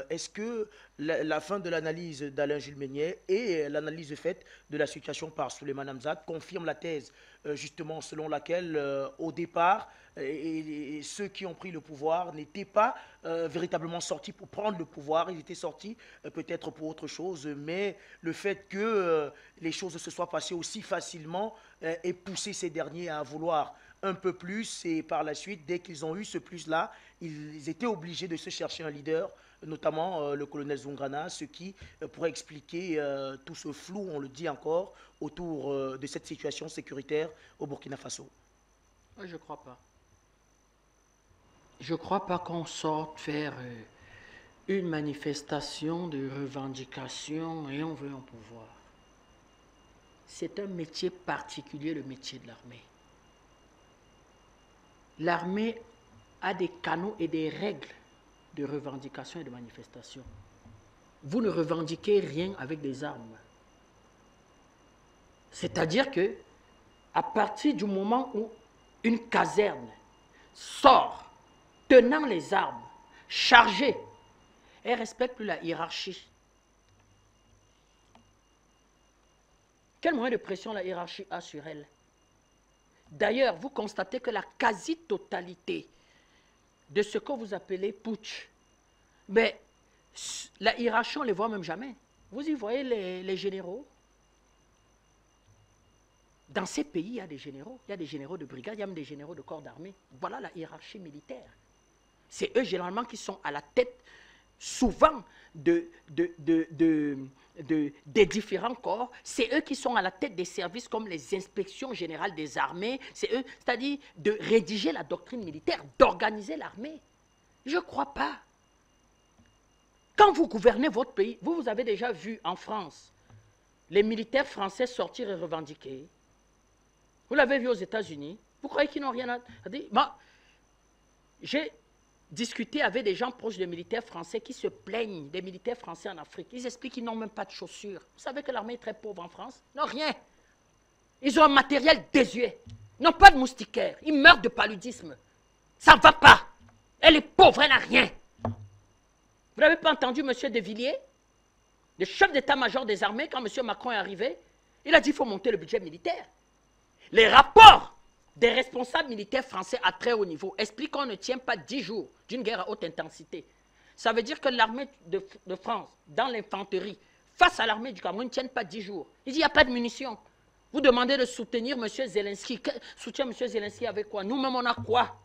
Est-ce que la fin de l'analyse d'Alain Jules Meignet et l'analyse faite de la situation par Souleymane Hamzat confirme la thèse justement selon laquelle au départ ceux qui ont pris le pouvoir n'étaient pas véritablement sortis pour prendre le pouvoir, ils étaient sortis peut-être pour autre chose, mais le fait que les choses se soient passées aussi facilement ait poussé ces derniers à vouloir un peu plus, et par la suite, dès qu'ils ont eu ce plus-là, ils étaient obligés de se chercher un leader, notamment le colonel Zungrana, ce qui pourrait expliquer tout ce flou, on le dit encore, autour de cette situation sécuritaire au Burkina Faso. Moi, je ne crois pas. Je ne crois pas qu'on sorte faire une manifestation de revendication et on veut un pouvoir. C'est un métier particulier, le métier de l'armée. L'armée a des canaux et des règles de revendication et de manifestation. Vous ne revendiquez rien avec des armes. C'est-à-dire que, à partir du moment où une caserne sort tenant les armes, chargée, elle ne respecte plus la hiérarchie. Quel moyen de pression la hiérarchie a sur elle? D'ailleurs, vous constatez que la quasi-totalité de ce que vous appelez putsch, mais la hiérarchie, on ne les voit même jamais. Vous y voyez les généraux? Dans ces pays, il y a des généraux. Il y a des généraux de brigade, il y a même des généraux de corps d'armée. Voilà la hiérarchie militaire. C'est eux, généralement, qui sont à la tête, souvent, des différents corps. C'est eux qui sont à la tête des services comme les inspections générales des armées. C'est eux, c'est-à-dire de rédiger la doctrine militaire, d'organiser l'armée. Je ne crois pas. Quand vous gouvernez votre pays, vous avez déjà vu en France les militaires français sortir et revendiquer. Vous l'avez vu aux États-Unis. Vous croyez qu'ils n'ont rien à dire? Moi, j'ai discuté avec des gens proches des militaires français qui se plaignent des militaires français en Afrique. Ils expliquent qu'ils n'ont même pas de chaussures. Vous savez que l'armée est très pauvre en France? Non, rien. Ils ont un matériel désuet. Ils n'ont pas de moustiquaires. Ils meurent de paludisme. Ça ne va pas. Elle est pauvre, elle n'a rien. Vous n'avez pas entendu M. De Villiers, le chef d'état-major des armées, quand M. Macron est arrivé, il a dit qu'il faut monter le budget militaire. Les rapports des responsables militaires français à très haut niveau expliquent qu'on ne tient pas 10 jours d'une guerre à haute intensité. Ça veut dire que l'armée de France, dans l'infanterie, face à l'armée du Cameroun, ne tienne pas 10 jours. Il dit qu'il n'y a pas de munitions. Vous demandez de soutenir M. Zelensky. Soutient M. Zelensky avec quoi? Nous-mêmes, on a quoi?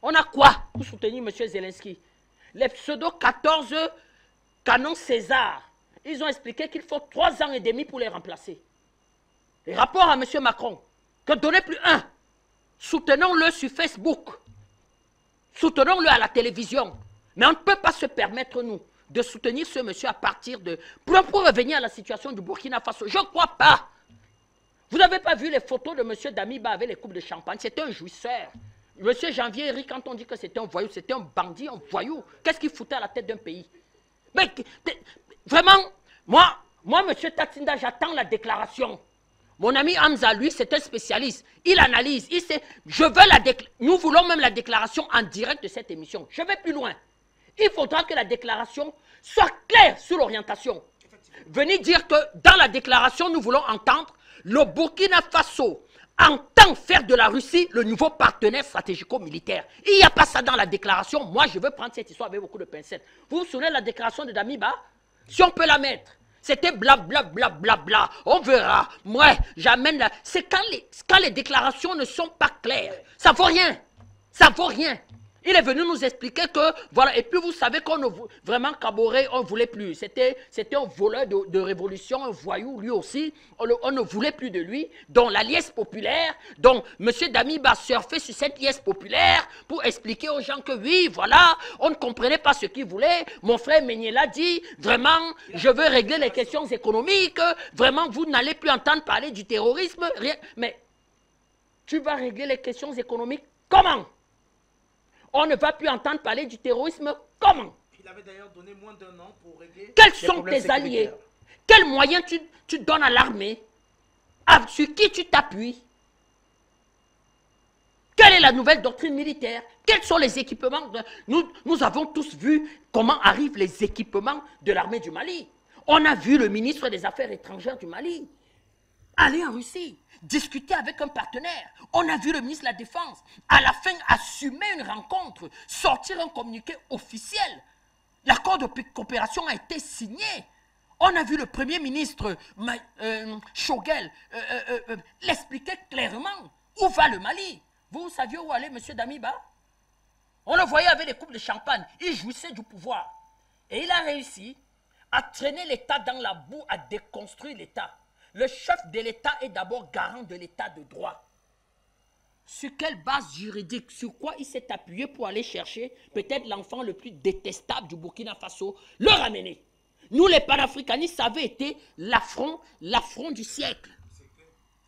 On a quoi pour soutenir M. Zelensky? Les pseudo-14 canons César, ils ont expliqué qu'il faut 3 ans et demi pour les remplacer. Les rapports à M. Macron, que donnez plus un. Soutenons-le sur Facebook. Soutenons-le à la télévision. Mais on ne peut pas se permettre, nous, de soutenir ce monsieur à partir de... Pour revenir à la situation du Burkina Faso, je ne crois pas. Vous n'avez pas vu les photos de M. Damiba avec les coupes de champagne? C'était un jouisseur. M. Janvier Henry, quand on dit que c'était un voyou, c'était un bandit, un voyou. Qu'est-ce qu'il foutait à la tête d'un pays? Mais vraiment, moi, M. Tatsinda, j'attends la déclaration. Mon ami Hamza, lui, c'est un spécialiste. Il analyse, il sait. Nous voulons même la déclaration en direct de cette émission. Je vais plus loin. Il faudra que la déclaration soit claire sur l'orientation. Venez dire que dans la déclaration, nous voulons entendre le Burkina Faso entend faire de la Russie le nouveau partenaire stratégico-militaire. Il n'y a pas ça dans la déclaration. Moi, je veux prendre cette histoire avec beaucoup de pincettes. Vous vous souvenez de la déclaration de Damiba? Si on peut la mettre. C'était blablabla, bla, bla, bla. On verra. Moi, j'amène la... C'est quand les déclarations ne sont pas claires. Ça ne vaut rien. Ça ne vaut rien. Il est venu nous expliquer que, voilà, et puis vous savez qu'on ne vraiment Kaboré, on ne voulait plus. C'était un voleur de révolution, un voyou, lui aussi. On ne voulait plus de lui. Donc la liesse populaire, donc M. Damiba surfait sur cette liesse populaire pour expliquer aux gens que oui, voilà, on ne comprenait pas ce qu'il voulait. Mon frère Meignet dit, vraiment, je veux régler les questions économiques. Vraiment, vous n'allez plus entendre parler du terrorisme. Rien. Mais tu vas régler les questions économiques comment? On ne va plus entendre parler du terrorisme. Comment? Il avait d'ailleurs donné moins d'1 an pour régler. Quels sont tes alliés? Quels moyens tu donnes à l'armée? Sur qui tu t'appuies? Quel Quelle est la nouvelle doctrine militaire? Quels sont les équipements? Nous avons tous vu comment arrivent les équipements de l'armée du Mali. On a vu le ministre des Affaires étrangères du Mali aller en Russie, discuter avec un partenaire. On a vu le ministre de la Défense, à la fin, assumer une rencontre, sortir un communiqué officiel. L'accord de coopération a été signé. On a vu le Premier ministre Choguel l'expliquer clairement. Où va le Mali? Vous saviez où aller, M. Damiba? On le voyait avec des coupes de champagne. Il jouissait du pouvoir. Et il a réussi à traîner l'État dans la boue, à déconstruire l'État. Le chef de l'État est d'abord garant de l'État de droit. Sur quelle base juridique, sur quoi il s'est appuyé pour aller chercher peut-être l'enfant le plus détestable du Burkina Faso, le ramener? Nous, les panafricanistes, ça avait été l'affront du siècle.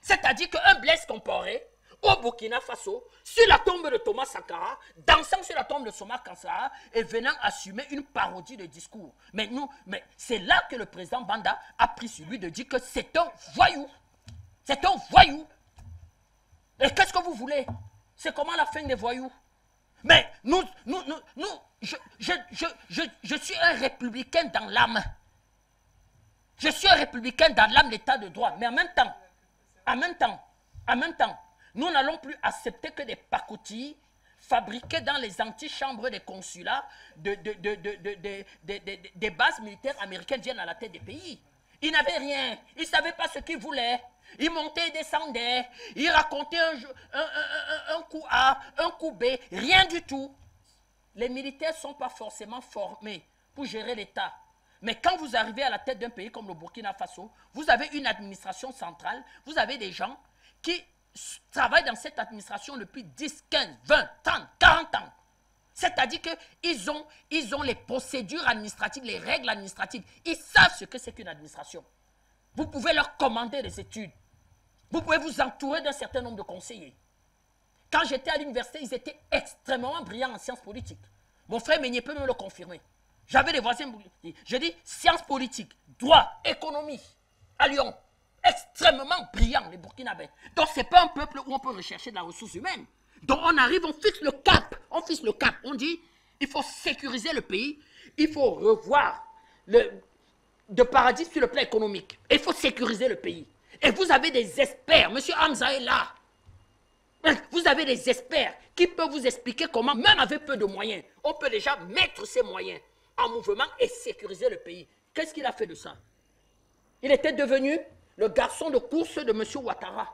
C'est-à-dire qu'un Blaise Compaoré, au Burkina Faso, sur la tombe de Thomas Sankara, dansant sur la tombe de Thomas Sankara et venant assumer une parodie de discours. Mais c'est là que le président Banda a pris sur lui de dire que c'est un voyou. C'est un voyou. Et qu'est-ce que vous voulez? C'est comment la fin des voyous? Mais je suis un républicain dans l'âme. Je suis un républicain dans l'âme, l'état de droit. Mais en même temps, nous n'allons plus accepter que des pacotilles fabriquées dans les antichambres des consulats des bases militaires américaines viennent à la tête des pays. Ils n'avaient rien. Ils ne savaient pas ce qu'ils voulaient. Ils montaient et descendaient. Ils racontaient un coup A, un coup B. Rien du tout. Les militaires ne sont pas forcément formés pour gérer l'État. Mais quand vous arrivez à la tête d'un pays comme le Burkina Faso, vous avez une administration centrale, vous avez des gens qui travaillent dans cette administration depuis 10, 15, 20, 30, 40 ans. C'est-à-dire qu'ils ont les procédures administratives, les règles administratives. Ils savent ce que c'est qu'une administration. Vous pouvez leur commander des études. Vous pouvez vous entourer d'un certain nombre de conseillers. Quand j'étais à l'université, ils étaient extrêmement brillants en sciences politiques. Mon frère Meunier peut me le confirmer. J'avais des voisins, je dis sciences politiques, droit, économie, à Lyon. Extrêmement brillants, les Burkinabés. Donc, ce n'est pas un peuple où on peut rechercher de la ressource humaine. Donc, on arrive, on fixe le cap. On dit, il faut sécuriser le pays, il faut revoir de paradis sur le plan économique. Il faut sécuriser le pays. Et vous avez des experts, M. Hamza est là. Vous avez des experts qui peuvent vous expliquer comment, même avec peu de moyens, on peut déjà mettre ces moyens en mouvement et sécuriser le pays. Qu'est-ce qu'il a fait de ça? Il était devenu le garçon de course de M. Ouattara.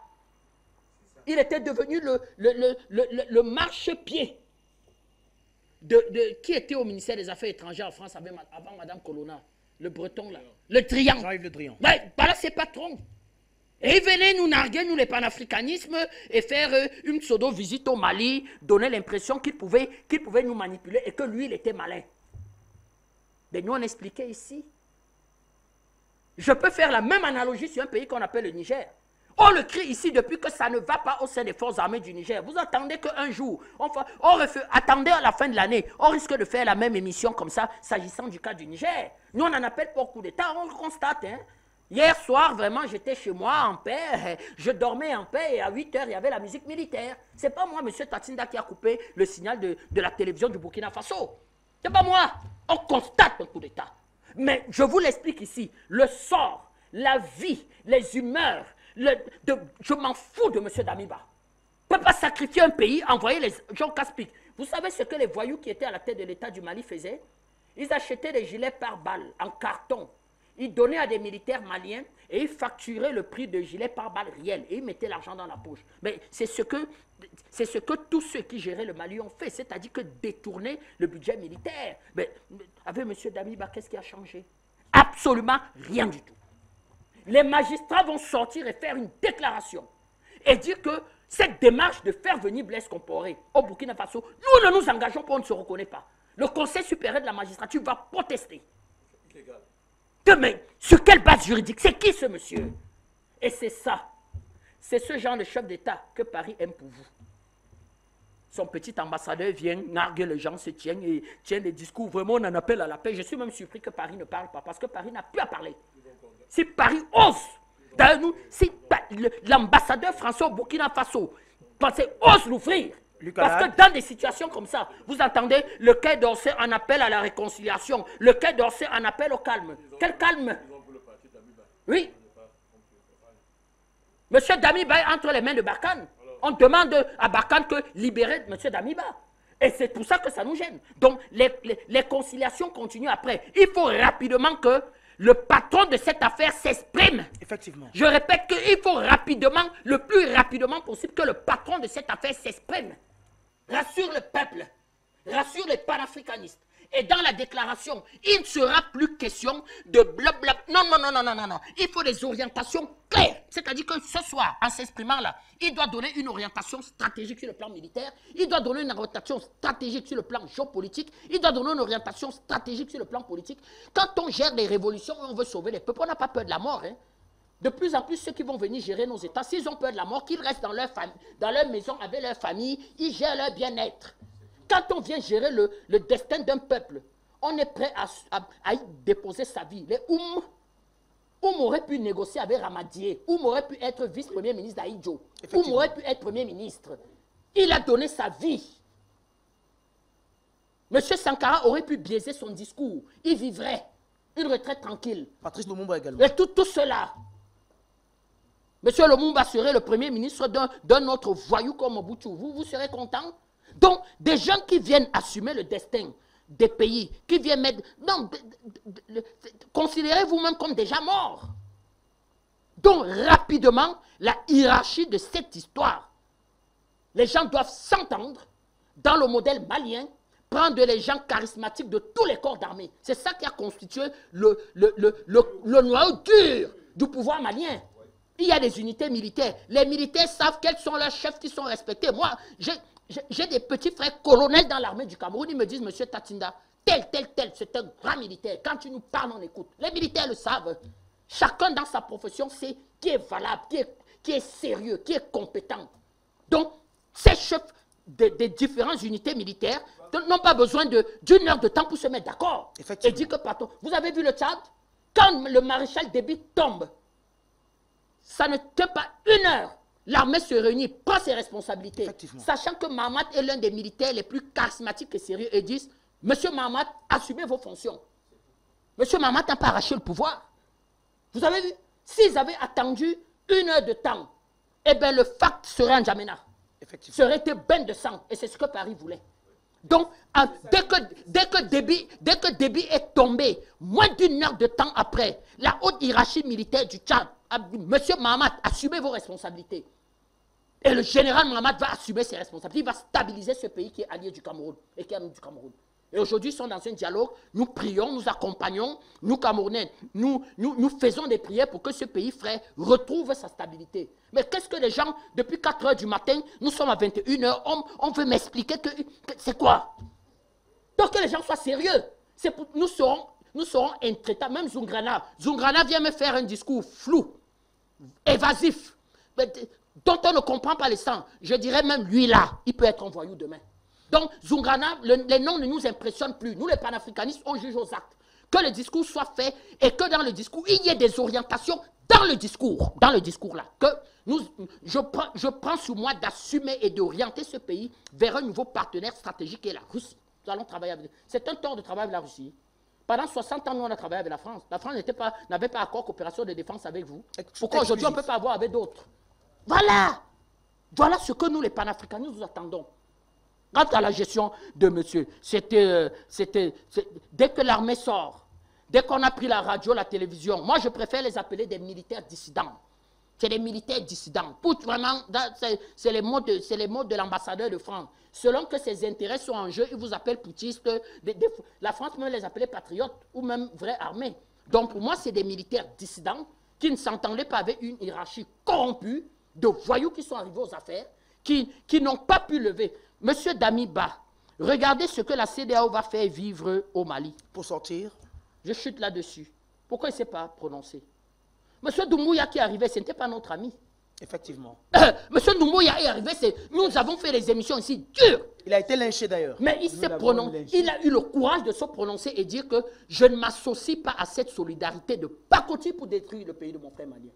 Il était devenu le marchepied qui était au ministère des Affaires étrangères en France avant Mme Colonna. Le breton là. Le Drian. Jean-Yves Le Drian. Ouais, voilà ses patrons. Et ils venaient nous narguer, nous les panafricanismes, et faire une pseudo-visite au Mali, donner l'impression qu'il pouvait nous manipuler et que lui, il était malin. Mais nous, on expliquait ici. Je peux faire la même analogie sur un pays qu'on appelle le Niger. On le crie ici depuis que ça ne va pas au sein des forces armées du Niger. Vous attendez qu'un jour, attendez à la fin de l'année, on risque de faire la même émission comme ça, s'agissant du cas du Niger. Nous, on n'en appelle pas coup d'État, on le constate. Hein. Hier soir, vraiment, j'étais chez moi en paix, je dormais en paix et à 8 h, il y avait la musique militaire. Ce n'est pas moi, M. Tatsinda, qui a coupé le signal de la télévision du Burkina Faso. Ce n'est pas moi. On constate un coup d'État. Mais je vous l'explique ici, le sort, la vie, les humeurs, je m'en fous de M. Damiba. On ne peut pas sacrifier un pays, envoyer les gens casse-pique. Vous savez ce que les voyous qui étaient à la tête de l'État du Mali faisaient? Ils achetaient des gilets par balle en carton. Ils donnaient à des militaires maliens et ils facturaient le prix de gilet par balle réel et ils mettaient l'argent dans la poche. Mais c'est ce que tous ceux qui géraient le Mali ont fait, c'est-à-dire que détourner le budget militaire. Mais avec M. Damiba, qu'est-ce qui a changé? Absolument rien du tout. Les magistrats vont sortir et faire une déclaration et dire que cette démarche de faire venir Blaise Compaoré au Burkina Faso, nous ne nous engageons pas, on ne se reconnaît pas. Le Conseil supérieur de la magistrature va protester. Mais sur quelle base juridique? C'est qui ce monsieur? Et c'est ça. C'est ce genre de chef d'État que Paris aime pour vous. Son petit ambassadeur vient narguer les gens, se tient et tient des discours. Vraiment, on en appelle à la paix. Je suis même surpris que Paris ne parle pas, parce que Paris n'a plus à parler. Si Paris ose, d'ailleurs, si l'ambassadeur français au Burkina Faso ose l'ouvrir, Parce que dans des situations comme ça, vous entendez, le Quai d'Orsay en appelle à la réconciliation, le Quai d'Orsay en appelle au calme. Quel calme? Oui. Monsieur Damiba est entre les mains de Barkhane. On demande à Barkhane que libérer Monsieur Damiba. Et c'est pour ça que ça nous gêne. Donc, les conciliations continuent après. Il faut rapidement que le patron de cette affaire s'exprime. Effectivement. Je répète qu'il faut rapidement, le plus rapidement possible, que le patron de cette affaire s'exprime. Rassure le peuple, rassure les panafricanistes. Et dans la déclaration, il ne sera plus question de blablabla. Non, non, non, non, non, non, non. Il faut des orientations claires. C'est-à-dire que ce soir, en s'exprimant là, il doit donner une orientation stratégique sur le plan militaire, il doit donner une orientation stratégique sur le plan géopolitique, il doit donner une orientation stratégique sur le plan politique. Quand on gère les révolutions et on veut sauver les peuples, on n'a pas peur de la mort. Hein. De plus en plus, ceux qui vont venir gérer nos États, s'ils ont peur de la mort, qu'ils restent dans leur maison avec leur famille, ils gèrent leur bien-être. Quand on vient gérer le destin d'un peuple, on est prêt à y déposer sa vie. Les Oum aurait pu négocier avec Ramadier, Oum aurait pu être vice-premier ministre d'Aïdjo, Oum aurait pu être premier ministre. Il a donné sa vie. Monsieur Sankara aurait pu biaiser son discours. Il vivrait une retraite tranquille. Patrice Lumumba également. Et tout cela. Monsieur Lumumba serait le premier ministre d'un autre voyou comme Mobutu. Vous serez content? Donc, des gens qui viennent assumer le destin des pays, qui viennent mettre... Non, considérez vous-même comme déjà morts. Donc, rapidement, la hiérarchie de cette histoire, les gens doivent s'entendre dans le modèle malien, prendre les gens charismatiques de tous les corps d'armée. C'est ça qui a constitué le noyau dur du pouvoir malien. Il y a des unités militaires. Les militaires savent quels sont leurs chefs qui sont respectés. Moi, j'ai des petits frères colonels dans l'armée du Cameroun. Ils me disent, monsieur Tatinda, tel, c'est un grand militaire. Quand tu nous parles, on écoute. Les militaires le savent. Chacun dans sa profession sait qui est valable, qui est sérieux, qui est compétent. Donc, ces chefs des différentes unités militaires n'ont pas besoin d'une heure de temps pour se mettre d'accord. Et dire que, pardon, vous avez vu le Tchad? Quand le maréchal Déby tombe, ça ne tient pas une heure. L'armée se réunit, prend ses responsabilités, sachant que Mahamat est l'un des militaires les plus charismatiques et sérieux et disent, monsieur Mahamat, assumez vos fonctions. Monsieur Mahamat n'a pas arraché le pouvoir. Vous avez vu? S'ils avaient attendu une heure de temps, eh bien le fact serait en N'Djamena. Serait été bain de sang. Et c'est ce que Paris voulait. Donc, dès que Déby est tombé, moins d'une heure de temps après, la haute hiérarchie militaire du Tchad a dit, monsieur Mahamat, assumez vos responsabilités. Et le général Mahamat va assumer ses responsabilités. Il va stabiliser ce pays qui est allié du Cameroun et qui est ami du Cameroun. Et aujourd'hui, ils sont dans un dialogue. Nous prions, nous accompagnons, nous Camerounais, nous faisons des prières pour que ce pays, frère, retrouve sa stabilité. Mais qu'est-ce que les gens, depuis 4 heures du matin, nous sommes à 21 h, on veut m'expliquer que c'est quoi? Donc que les gens soient sérieux. Nous serons intraitables. Même Zungrana. Zungrana vient me faire un discours flou, évasif, dont on ne comprend pas les sens. Je dirais même lui là, il peut être un voyou demain. Donc, Zungrana, les noms ne nous impressionnent plus. Nous, les panafricanistes, on juge aux actes. Que le discours soit fait et que dans le discours, il y ait des orientations dans le discours là. Que je prends sur moi d'assumer et d'orienter ce pays vers un nouveau partenaire stratégique qui est la Russie. Nous allons travailler avec. C'est un tort de travailler avec la Russie. Pendant 60 ans, nous, on a travaillé avec la France. La France n'avait pas accord coopération de défense avec vous. Pourquoi aujourd'hui, on ne peut pas avoir avec d'autres? Voilà ce que nous, les panafricanistes, nous attendons. Quant à la gestion de monsieur, dès que l'armée sort, dès qu'on a pris la radio, la télévision, moi je préfère les appeler des militaires dissidents. C'est des militaires dissidents. Pour vraiment, c'est les mots de l'ambassadeur de France. Selon que ses intérêts sont en jeu, ils vous appellent poutistes. La France même les appelait patriotes ou même vraie armée. Donc pour moi, c'est des militaires dissidents qui ne s'entendaient pas avec une hiérarchie corrompue, de voyous qui sont arrivés aux affaires, qui n'ont pas pu lever. Monsieur Damiba, regardez ce que la CEDEAO va faire vivre au Mali. Pour sortir? Je chute là-dessus. Pourquoi il ne s'est pas prononcé? Monsieur Doumbouya qui est arrivé, ce n'était pas notre ami. Effectivement. Monsieur Doumbouya est arrivé, nous avons fait des émissions ici dures. Il a été lynché d'ailleurs. Mais il s'est prononcé, il a eu le courage de se prononcer et dire que je ne m'associe pas à cette solidarité de pacotille pour détruire le pays de mon frère malien.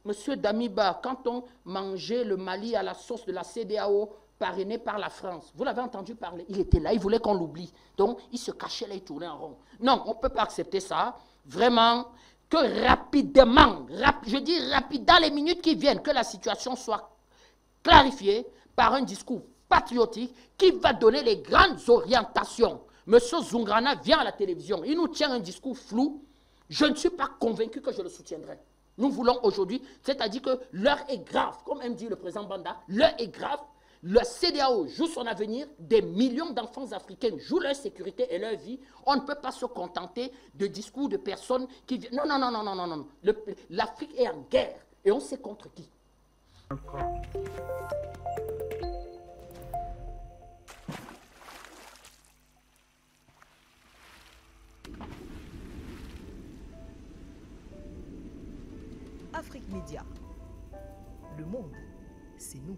Monsieur Damiba, quand on mangeait le Mali à la sauce de la CEDEAO, parrainé par la France. Vous l'avez entendu parler. Il était là, il voulait qu'on l'oublie. Donc, il se cachait là, il tournait en rond. Non, on ne peut pas accepter ça. Vraiment, que rapidement, je dis rapide, dans les minutes qui viennent, que la situation soit clarifiée par un discours patriotique qui va donner les grandes orientations. Monsieur Zoungrana vient à la télévision, il nous tient un discours flou. Je ne suis pas convaincu que je le soutiendrai. Nous voulons aujourd'hui, c'est-à-dire que l'heure est grave, comme aime dit le président Banda, l'heure est grave. Le CEDEAO joue son avenir, des millions d'enfants africains jouent leur sécurité et leur vie. On ne peut pas se contenter de discours de personnes qui viennent. Non, non, non, non, non, non, non. L'Afrique est en guerre et on sait contre qui. Afrique Média. Le monde, c'est nous.